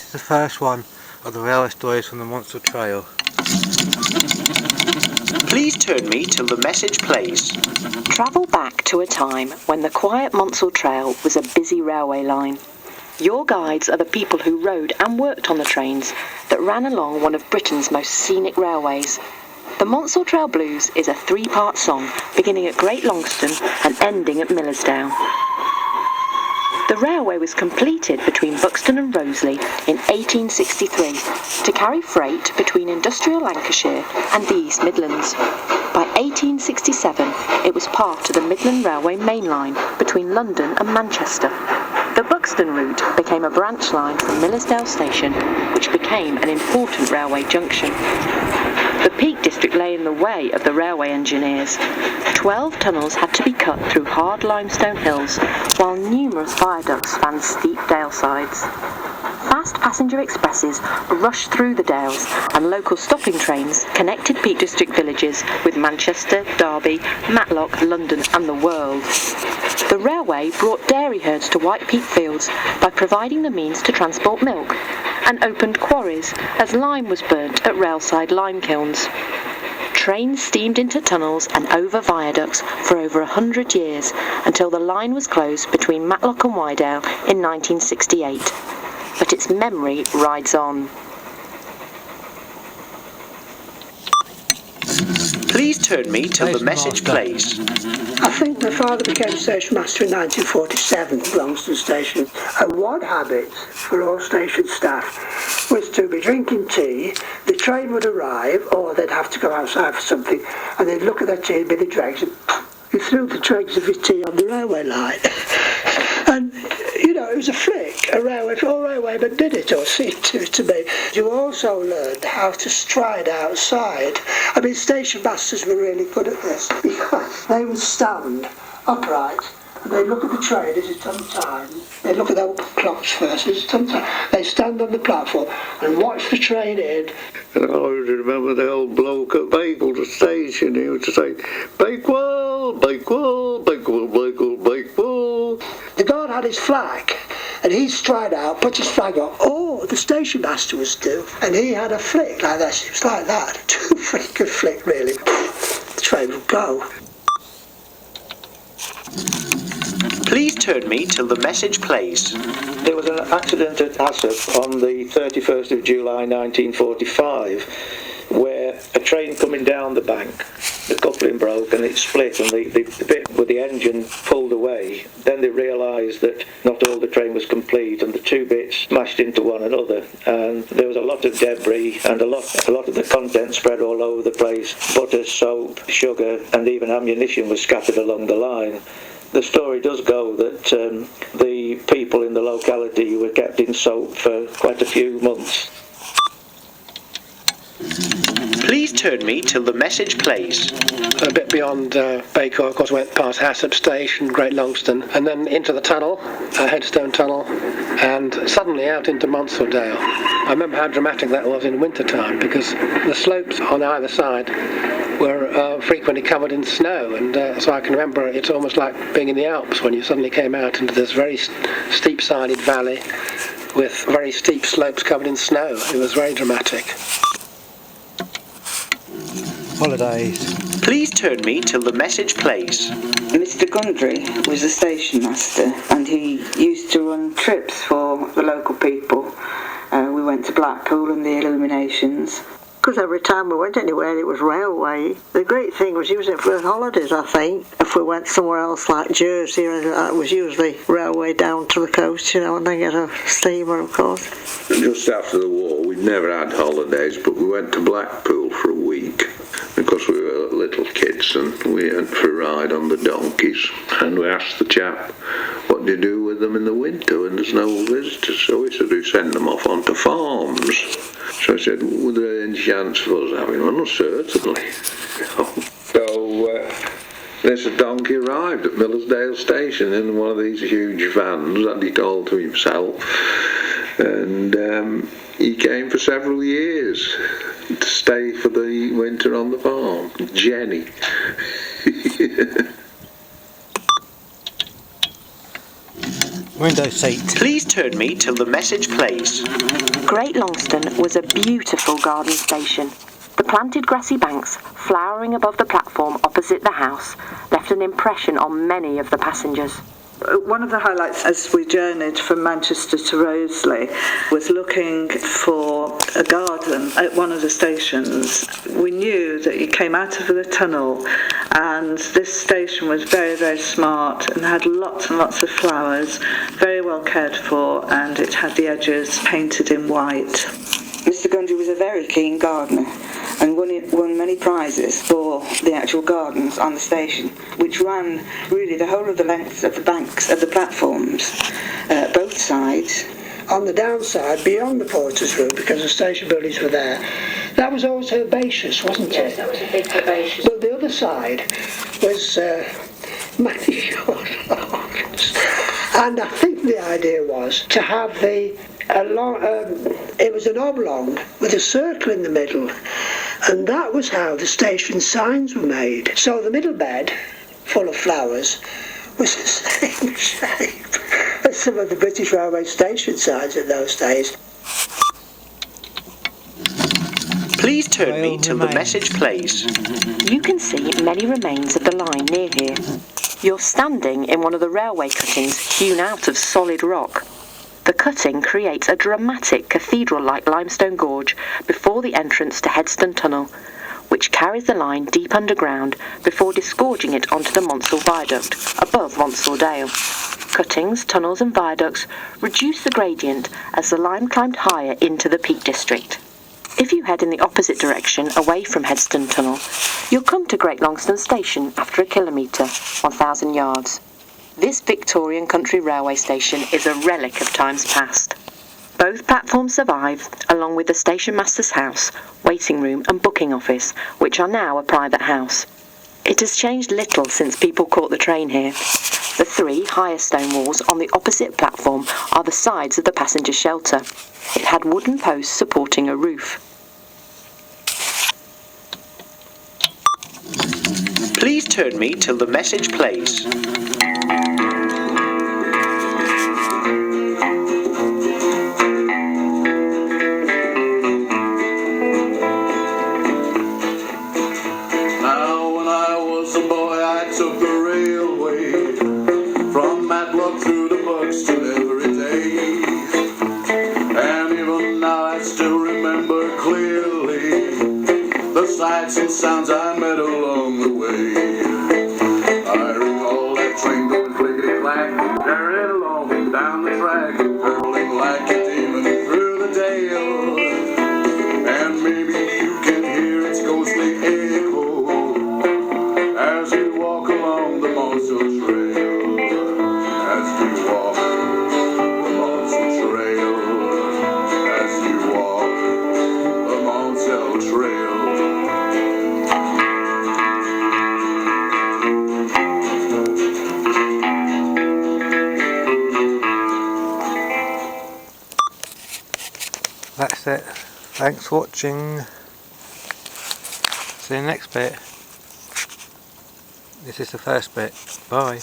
This is the first one of the railway stories from the Monsal Trail. Please turn me till the message plays. Travel back to a time when the quiet Monsal Trail was a busy railway line. Your guides are the people who rode and worked on the trains that ran along one of Britain's most scenic railways. The Monsal Trail Blues is a three-part song beginning at Great Longstone and ending at Millerstown. The railway was completed between Buxton and Roseley in 1863 to carry freight between industrial Lancashire and the East Midlands. By 1867, it was part of the Midland Railway main line between London and Manchester. The Buxton route became a branch line from Milledale Station, which became an important railway junction. The Peak District lay in the way of the railway engineers. 12 tunnels had to be cut through hard limestone hills, while numerous viaducts spanned steep dale sides. Fast passenger expresses rushed through the dales, and local stopping trains connected Peak District villages with Manchester, Derby, Matlock, London and the world. The railway brought dairy herds to White Peat Fields by providing the means to transport milk, and opened quarries as lime was burnt at railside lime kilns. Trains steamed into tunnels and over viaducts for over 100 years until the line was closed between Matlock and Wydale in 1968. But its memory rides on. Please turn me till the message plays. I think my father became station master in 1947 at Longstone Station, and one habit for all station staff was to be drinking tea. The train would arrive, or they'd have to go outside for something, and they'd look at their tea and be the dregs, and he threw the dregs of his tea on the railway line. And, you know, it was a flick. All railwaymen did it, or seemed to me. You also learned how to stride outside. I mean, station masters were really good at this, because they would stand upright, and they'd look at the train as it's on time. They'd look at their clocks first as it's on time. They'd stand on the platform and watch the train in. And I always remember the old bloke at Bakewell Station. He would say, Bakewell, Bakewell, Bakewell, Bakewell, Bakewell. The guard had his flag, and he'd stride out, put his flag up. Oh, the station master was due, and he had a flick like this. It was like that. Too freaking flick, really. The train would go. Please turn me till the message plays. There was an accident at Hassop on the 31st of July 1945 where a train coming down the bank, the coupling broke and it split, and the bit with the engine pulled away. Then they realised that not all the train was complete, and the two bits smashed into one another, and there was a lot of debris and a lot of the content spread all over the place. Butter, soap, sugar and even ammunition was scattered along the line. The story does go that the people in the locality were kept in soap for quite a few months. Please turn me till the message plays. A bit beyond Bakewell, of course, went past Hassop Station, Great Longstone, and then into the tunnel, Headstone Tunnel, and suddenly out into Monsal Dale. I remember how dramatic that was in winter time, because the slopes on either side were frequently covered in snow, and so I can remember it's almost like being in the Alps when you suddenly came out into this very steep-sided valley with very steep slopes covered in snow. It was very dramatic. Holidays. Please turn me till the message plays. Mr. Gundry was a station master, and he used to run trips for the local people. We went to Blackpool and the Illuminations. Because every time we went anywhere, it was railway. The great thing was using it for holidays, I think. If we went somewhere else like Jersey or anything like that, it was usually railway down to the coast, you know, and then get a steamer, of course. Just after the war, we'd never had holidays, but we went to Blackpool for a week. Because we were little kids, and we went for a ride on the donkeys, and we asked the chap, what do you do with them in the winter when there's no visitors? So he said, we send them off onto farms. So I said, would there any chance of us having one? Well, certainly. So this donkey arrived at Milledale Station in one of these huge vans, and he told to himself, and he came for several years to stay for the winter on the farm. Jenny. Window seat. Please turn me till the message plays. Great Longstone was a beautiful garden station. The planted grassy banks, flowering above the platform opposite the house, left an impression on many of the passengers. One of the highlights as we journeyed from Manchester to Roseley was looking for a garden at one of the stations. We knew that you came out of the tunnel and this station was very, very smart and had lots and lots of flowers, very well cared for, and it had the edges painted in white. Mr. Gundry was a very keen gardener and won many prizes for the actual gardens on the station, which ran really the whole of the length of the banks of the platforms, both sides. On the downside, beyond the porter's room, because the station buildings were there, that was always herbaceous, wasn't it? Yes, that was a big herbaceous. But the other side was manicured lawns. And I think the idea was to have it was an oblong with a circle in the middle, and that was how the station signs were made. So the middle bed, full of flowers, was the same shape as some of the British Railway station signs in those days. Please turn me till the message plays. You can see many remains of the line near here. You're standing in one of the railway cuttings hewn out of solid rock. The cutting creates a dramatic cathedral-like limestone gorge before the entrance to Headstone Tunnel, which carries the line deep underground before disgorging it onto the Monsal Viaduct above Monsal Dale. Cuttings, tunnels and viaducts reduce the gradient as the line climbed higher into the Peak District. If you head in the opposite direction away from Headstone Tunnel, you'll come to Great Longstone Station after a kilometre, 1,000 yards. This Victorian country railway station is a relic of times past. Both platforms survive, along with the station master's house, waiting room and booking office, which are now a private house. It has changed little since people caught the train here. The three higher stone walls on the opposite platform are the sides of the passenger shelter. It had wooden posts supporting a roof. Please turn me till the message plays. Sights and sounds I met along the way. I recall that train going clickety-clack, tearing along down the track, hurtling like a demon through the dale. And maybe you can hear its ghostly echo as you walk along the Monsal Trail. As you walk the Monsal Trail. As you walk the Monsal Trail. That's it. Thanks for watching. See you next bit. This is the first bit. Bye.